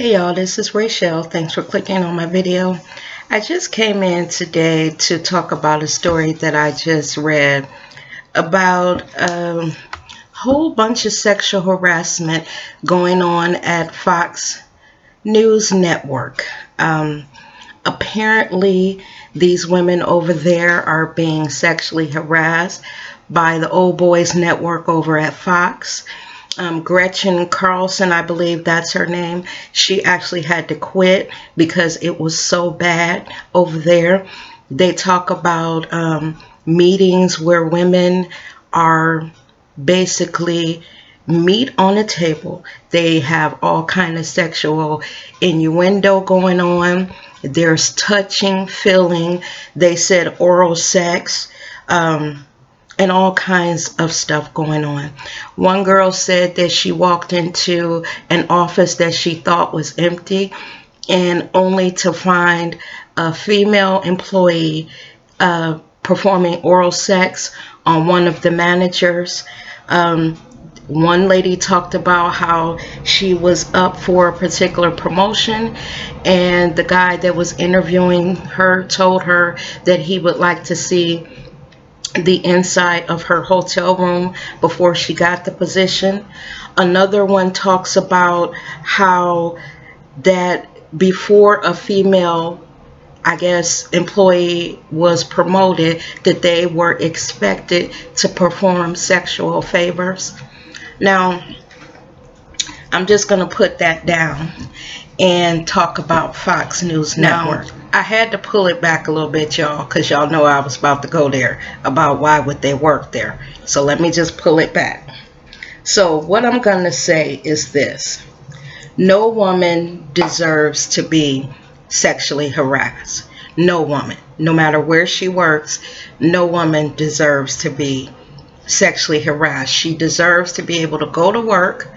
Hey y'all, this is Rachel. Thanks for clicking on my video. I just came in today to talk about a story that I just read about a whole bunch of sexual harassment going on at Fox News Network. Apparently, these women over there are being sexually harassed by the old boys network over at Fox. Gretchen Carlson, I believe that's her name. She actually had to quit because it was so bad over there. They talk about meetings where women are basically meet on a table. They have all kind of sexual innuendo going on. There's touching, feeling. They said oral sex. And all kinds of stuff going on. One girl said that she walked into an office that she thought was empty and only to find a female employee performing oral sex on one of the managers. One lady talked about how she was up for a particular promotion and the guy that was interviewing her told her that he would like to see the inside of her hotel room before she got the position. Another one talks about how that before a female, I guess, employee was promoted, that they were expected to perform sexual favors. Now, I'm just going to put that down and talk about Fox News Network. I had to pull it back a little bit, y'all, because y'all know I was about to go there about why would they work there. So let me just pull it back. So what I'm going to say is this. No woman deserves to be sexually harassed. No woman. No matter where she works, no woman deserves to be sexually harassed. She deserves to be able to go to work,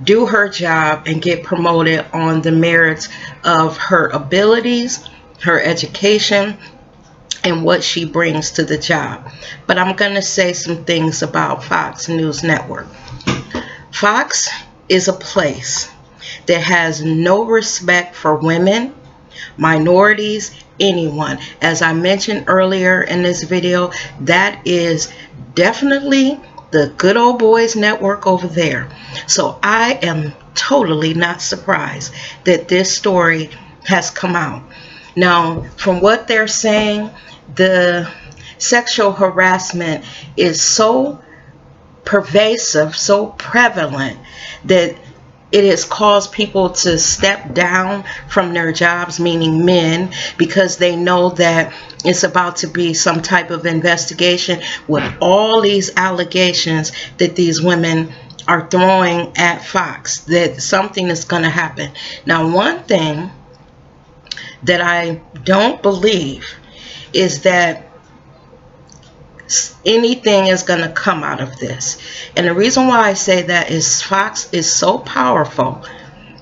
do her job, and get promoted on the merits of her abilities, her education, and what she brings to the job. But I'm going to say some things about Fox News Network. Fox is a place that has no respect for women, minorities, anyone. As I mentioned earlier in this video, that is definitely the good old boys network over there. So I am totally not surprised that this story has come out. Now, from what they're saying, the sexual harassment is so pervasive, so prevalent, that it has caused people to step down from their jobs, meaning men, because they know that it's about to be some type of investigation with all these allegations that these women are throwing at Fox, that something is going to happen. Now, one thing that I don't believe is that anything is going to come out of this. And the reason why I say that is Fox is so powerful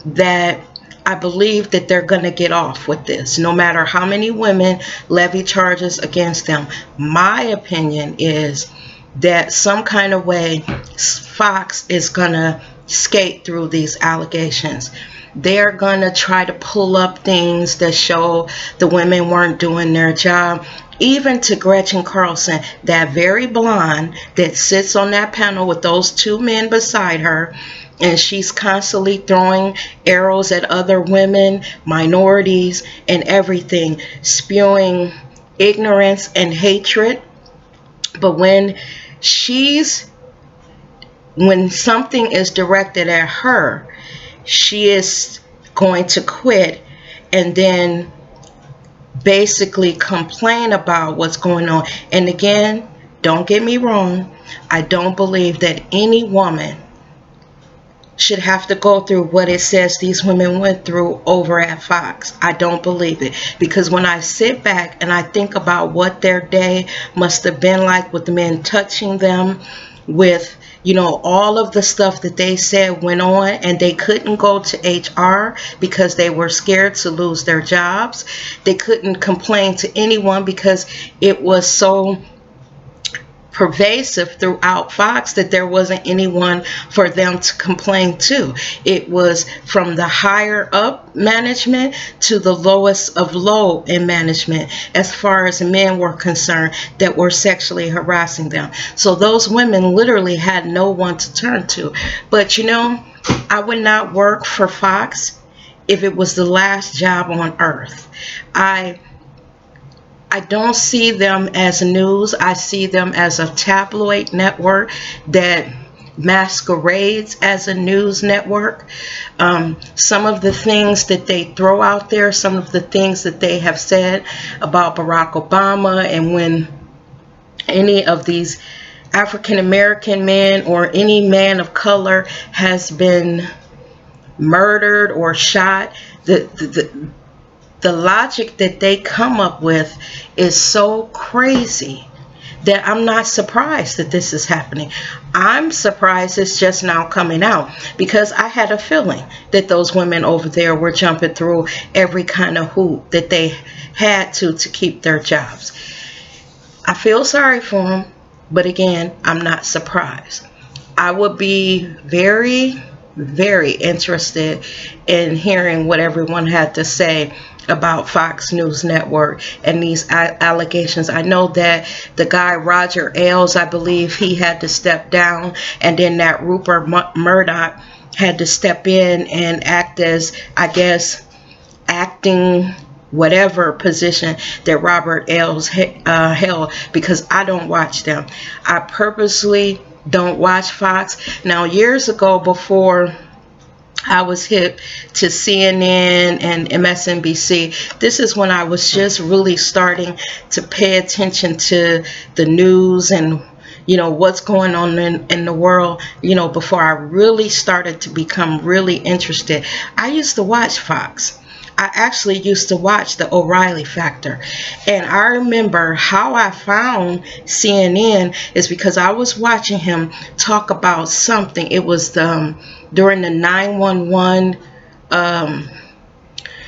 that I believe that they're going to get off with this, no matter how many women levy charges against them. My opinion is that some kind of way Fox is going to skate through these allegations. They're going to try to pull up things that show the women weren't doing their job. Even to Gretchen Carlson, that very blonde that sits on that panel with those two men beside her, and she's constantly throwing arrows at other women, minorities, and everything, spewing ignorance and hatred. But when something is directed at her, she is going to quit and then basically complain about what's going on. And again, don't get me wrong, I don't believe that any woman should have to go through what it says these women went through over at Fox. I don't believe it, because when I sit back and I think about what their day must have been like with the men touching them, with all of the stuff that they said went on, and they couldn't go to HR because they were scared to lose their jobs. They couldn't complain to anyone because it was so pervasive throughout Fox that there wasn't anyone for them to complain to. It was from the higher up management to the lowest of low in management as far as men were concerned that were sexually harassing them. So those women literally had no one to turn to. But you know, I would not work for Fox if it was the last job on earth. I don't see them as news. I see them as a tabloid network that masquerades as a news network. Some of the things that they throw out there, some of the things that they have said about Barack Obama, and when any of these African American men or any man of color has been murdered or shot, the logic that they come up with is so crazy that I'm not surprised that this is happening. I'm surprised it's just now coming out, because I had a feeling that those women over there were jumping through every kind of hoop that they had to keep their jobs. I feel sorry for them, but again, I'm not surprised. I would be very, very interested in hearing what everyone had to say about Fox News Network and these allegations. I know that the guy Roger Ailes, I believe he had to step down, and then that Rupert Murdoch had to step in and act as, I guess, acting whatever position that Robert Ailes held, because I don't watch them. I purposely don't watch Fox. Now, years ago, before I was hip to CNN and MSNBC, this is when I was just really starting to pay attention to the news and, you know, what's going on in the world, you know, before I really started to become really interested. I used to watch Fox. I actually used to watch the O'Reilly Factor. And I remember how I found CNN is because I was watching him talk about something. It was during the 911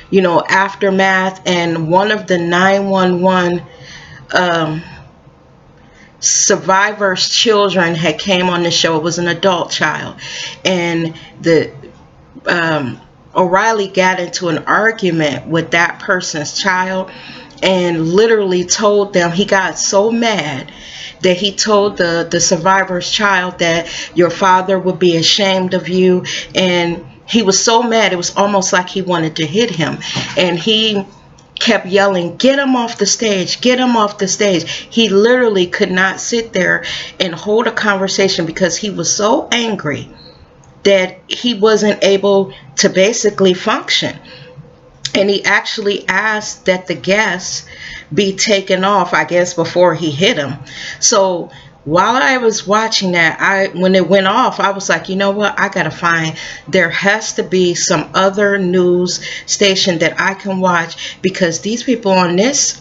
you know, aftermath, and one of the 911 survivors' children had came on the show. It was an adult child, and the O'Reilly got into an argument with that person's child and literally told them, he got so mad that he told the survivor's child that your father would be ashamed of you. And he was so mad, it was almost like he wanted to hit him. And he kept yelling, get him off the stage, get him off the stage. He literally could not sit there and hold a conversation because he was so angry that he wasn't able to basically function. And he actually asked that the guests be taken off, I guess, before he hit him. So while I was watching that, when it went off, I was like, you know what, I gotta find, there has to be some other news station that I can watch, because these people on this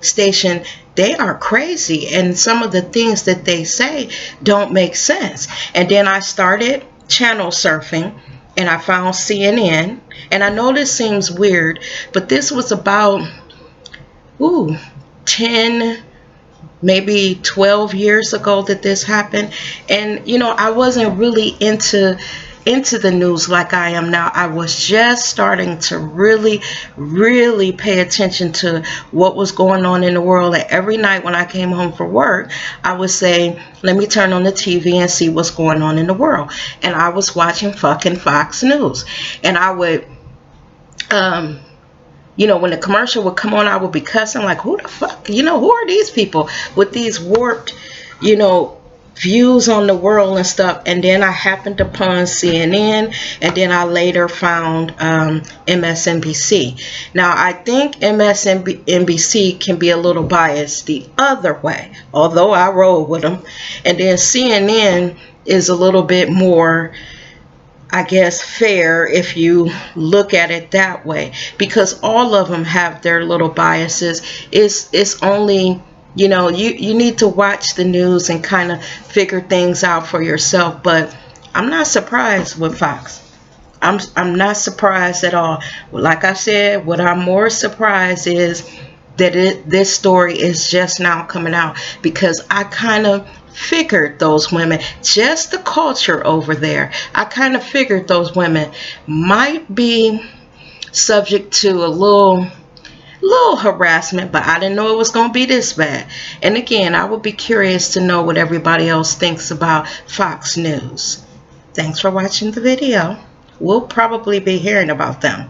station, they are crazy, and some of the things that they say don't make sense. And then I started channel surfing, and I found CNN, and I know this seems weird, but this was about 10, maybe 12 years ago that this happened. And you know, I wasn't really into the news like I am now. I was just starting to really pay attention to what was going on in the world. And every night when I came home from work, I would say, let me turn on the TV and see what's going on in the world. And I was watching fucking Fox News. And I would you know, when the commercial would come on, I would be cussing like, who the fuck, you know, who are these people with these warped, you know, views on the world and stuff. And then I happened upon CNN, and then I later found MSNBC. Now, I think MSNBC can be a little biased the other way, although I roll with them. And then CNN is a little bit more, I guess, fair if you look at it that way, because all of them have their little biases. It's only, you know, you need to watch the news and kind of figure things out for yourself. But I'm not surprised with Fox. I'm not surprised at all. Like I said, what I'm more surprised is that this story is just now coming out, because I kind of figured those women, just the culture over there, I kind of figured those women might be subject to a little harassment, but I didn't know it was going to be this bad. And again, I would be curious to know what everybody else thinks about Fox News. Thanks for watching the video. We'll probably be hearing about them.